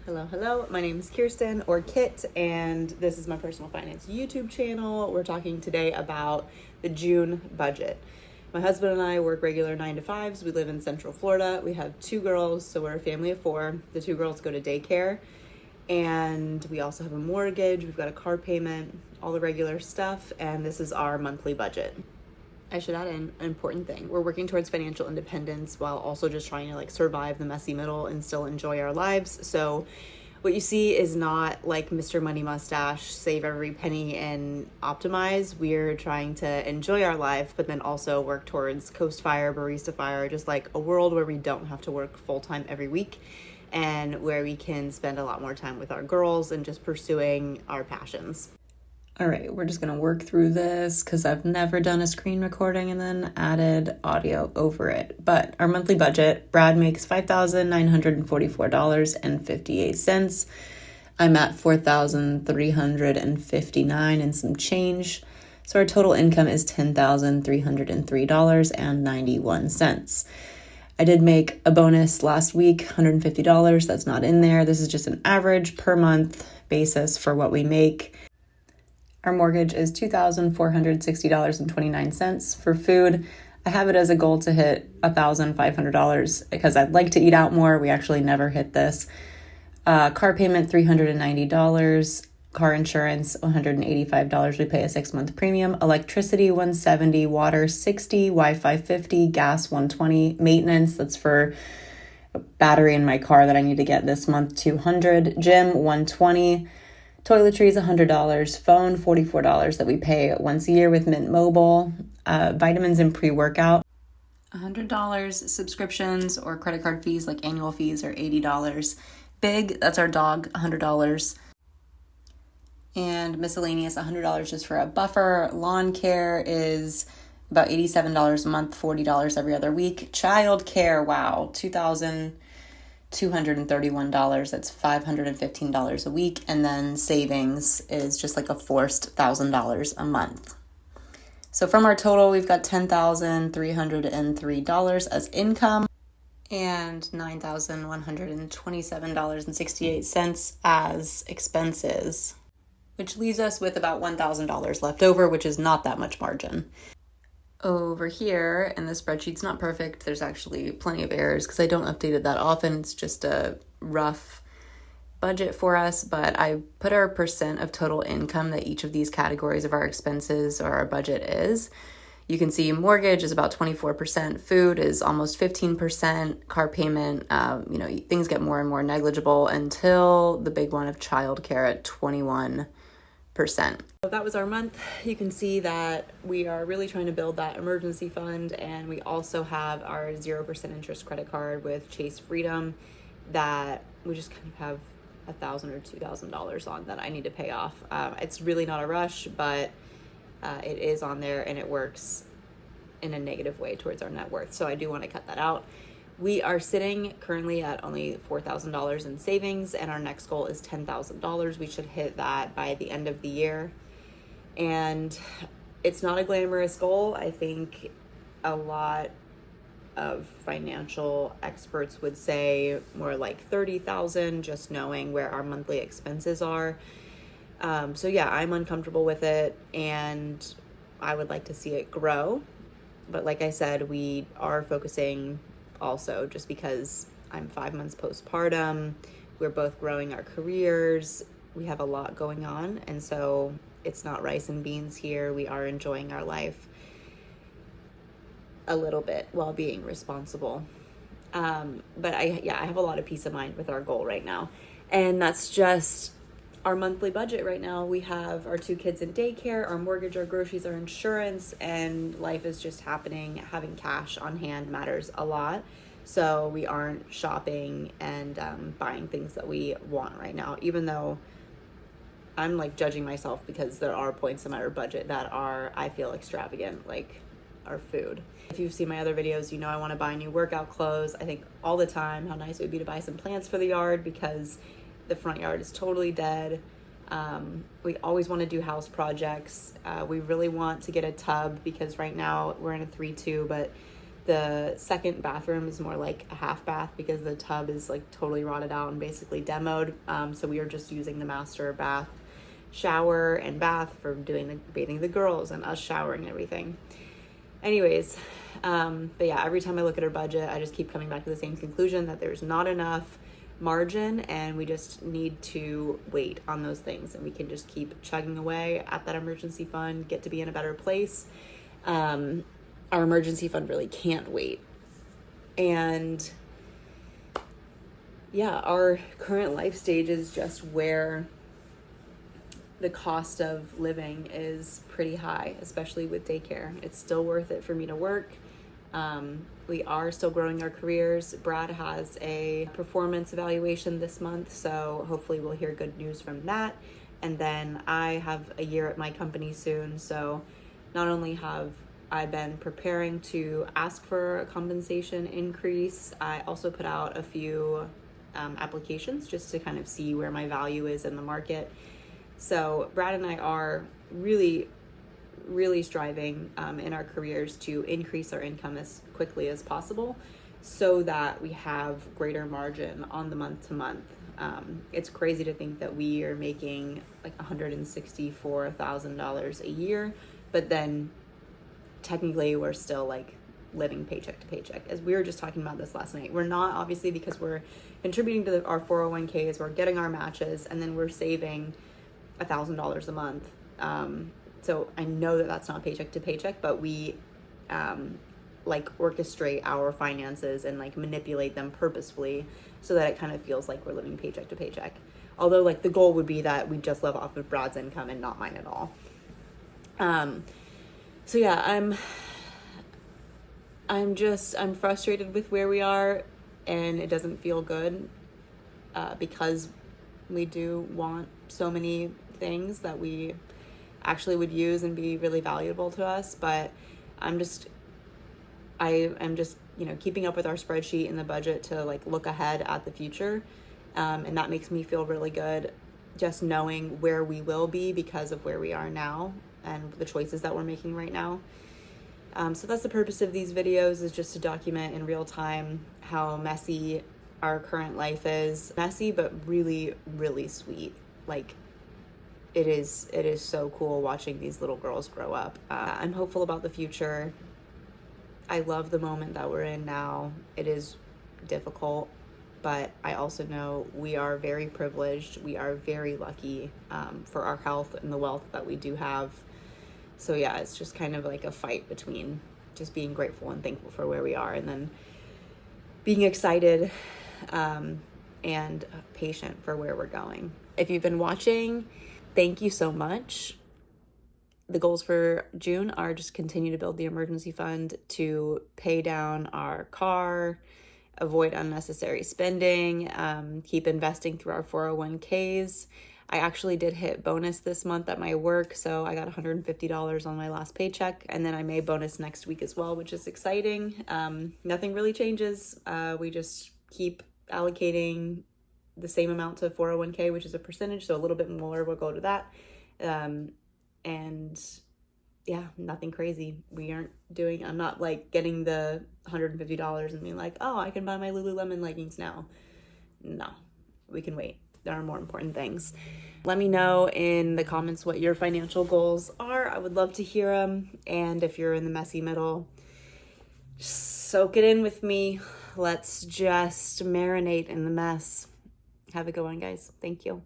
Hello. My name is Kirsten or Kit, and this is my personal finance YouTube channel. We're talking today about the June budget. My husband and I work regular 9-to-5s. We live in Central Florida. We have 2 girls, so we're a family of 4. The 2 girls go to daycare, and we also have a mortgage. We've got a car payment, all the regular stuff, and this is our monthly budget. I should add in an important thing. We're working towards financial independence while also just trying to survive the messy middle and still enjoy our lives. So what you see is not like Mr. Money Mustache, save every penny and optimize. We're trying to enjoy our life, but then also work towards Coast Fire, Barista Fire, just like a world where we don't have to work full-time every week and where we can spend a lot more time with our girls and just pursuing our passions. All right, we're just gonna work through this because I've never done a screen recording and then added audio over it. But our monthly budget, Brad makes $5,944.58. I'm at $4,359 and some change. So our total income is $10,303.91. I did make a bonus last week, $150. That's not in there. This is just an average per month basis for what we make. Our mortgage is $2,460.29. For food, I have it as a goal to hit $1,500 because I'd like to eat out more. We actually never hit this. Car payment, $390. Car insurance, $185. We pay a 6-month premium. Electricity, $170. Water, $60. Wi-Fi, $50. Gas, $120. Maintenance, that's for a battery in my car that I need to get this month, $200. Gym, $120. Toiletries, $100. Phone, $44 that we pay once a year with Mint Mobile. Vitamins and pre-workout, $100. Subscriptions or credit card fees, like annual fees, are $80. Big, that's our dog, $100. And miscellaneous, $100 just for a buffer. Lawn care is about $87 a month, $40 every other week. Child care, wow, $2,231. That's $515 a week. And then savings is just like a forced $1,000 a month. So from our total, we've got $10,303 as income and $9,127.68 as expenses, which leaves us with about $1,000 left over, which is not that much margin. Over here, and the spreadsheet's not perfect, there's actually plenty of errors because I don't update it that often. It's just a rough budget for us, but I put our percent of total income that each of these categories of our expenses or our budget is. You can see mortgage is about 24%, food is almost 15%, car payment, things get more and more negligible until the big one of childcare at 21%. So that was our month. You can see that we are really trying to build that emergency fund, and we also have our 0% interest credit card with Chase Freedom that we just kind of have $1,000 or $2,000 on that I need to pay off. It's really not a rush, but it is on there and it works in a negative way towards our net worth. So I do want to cut that out. We are sitting currently at only $4,000 in savings, and our next goal is $10,000. We should hit that by the end of the year. And it's not a glamorous goal. I think a lot of financial experts would say more like 30,000, just knowing where our monthly expenses are. So yeah, I'm uncomfortable with it, and I would like to see it grow. But like I said, we are focusing also just because I'm 5 months postpartum. We're both growing our careers. We have a lot going on. And so it's not rice and beans here. We are enjoying our life a little bit while being responsible. But I have a lot of peace of mind with our goal right now. And that's just our monthly budget right now. We have our 2 kids in daycare, our mortgage, our groceries, our insurance, and life is just happening. Having cash on hand matters a lot. So we aren't shopping and buying things that we want right now, even though I'm judging myself because there are points in my budget that are, I feel, extravagant, like our food. If you've seen my other videos, you know I want to buy new workout clothes. I think all the time how nice it would be to buy some plants for the yard because the front yard is totally dead. We always want to do house projects. We really want to get a tub because right now we're in a 3-2, but The second bathroom is more like a half bath because the tub is like totally rotted out and basically demoed. So we are just using the master bath, shower and bath for doing the bathing the girls and us showering and everything. Anyways, but yeah, every time I look at our budget, I just keep coming back to the same conclusion that there's not enough margin and we just need to wait on those things, and we can just keep chugging away at that emergency fund, get to be in a better place. Our emergency fund really can't wait. And yeah, our current life stage is just where the cost of living is pretty high, especially with daycare. It's still worth it for me to work. We are still growing our careers. Brad has a performance evaluation this month, so hopefully we'll hear good news from that. And then I have a year at my company soon, so not only have I've been preparing to ask for a compensation increase, I also put out a few applications just to kind of see where my value is in the market. So Brad and I are really striving in our careers to increase our income as quickly as possible so that we have greater margin on the month to month. It's crazy to think that we are making like $164,000 a year, but then technically we're still like living paycheck to paycheck. As we were just talking about this last night, we're not, obviously, because we're contributing to our 401ks, we're getting our matches, and then we're saving $1,000 a month. So I know that that's not paycheck to paycheck, but we like orchestrate our finances and like manipulate them purposefully so that it kind of feels like we're living paycheck to paycheck. Although like the goal would be that we just live off of Brad's income and not mine at all. So yeah, I'm frustrated with where we are, and it doesn't feel good because we do want so many things that we actually would use and be really valuable to us. But I am just, keeping up with our spreadsheet and the budget to like look ahead at the future. And that makes me feel really good, just knowing where we will be because of where we are now and the choices that we're making right now. So that's the purpose of these videos, is just to document in real time how messy our current life is. Messy, but really, really sweet. Like, it is so cool watching these little girls grow up. I'm hopeful about the future. I love the moment that we're in now. It is difficult, but I also know we are very privileged. We are very lucky for our health and the wealth that we do have. So yeah, it's just kind of like a fight between just being grateful and thankful for where we are, and then being excited and patient for where we're going. If you've been watching, thank you so much. The goals for June are just continue to build the emergency fund to pay down our car, avoid unnecessary spending, keep investing through our 401ks. I actually did hit bonus this month at my work, so I got $150 on my last paycheck, and then I may bonus next week as well, which is exciting. Nothing really changes. We just keep allocating the same amount to 401k, which is a percentage, so a little bit more will go to that. And yeah, nothing crazy. I'm not like getting the $150 and being like, oh, I can buy my Lululemon leggings now. No, we can wait. There are more important things. Let me know in the comments what your financial goals are. I would love to hear them. And if you're in the messy middle, just soak it in with me. Let's just marinate in the mess. Have a good one, guys. Thank you.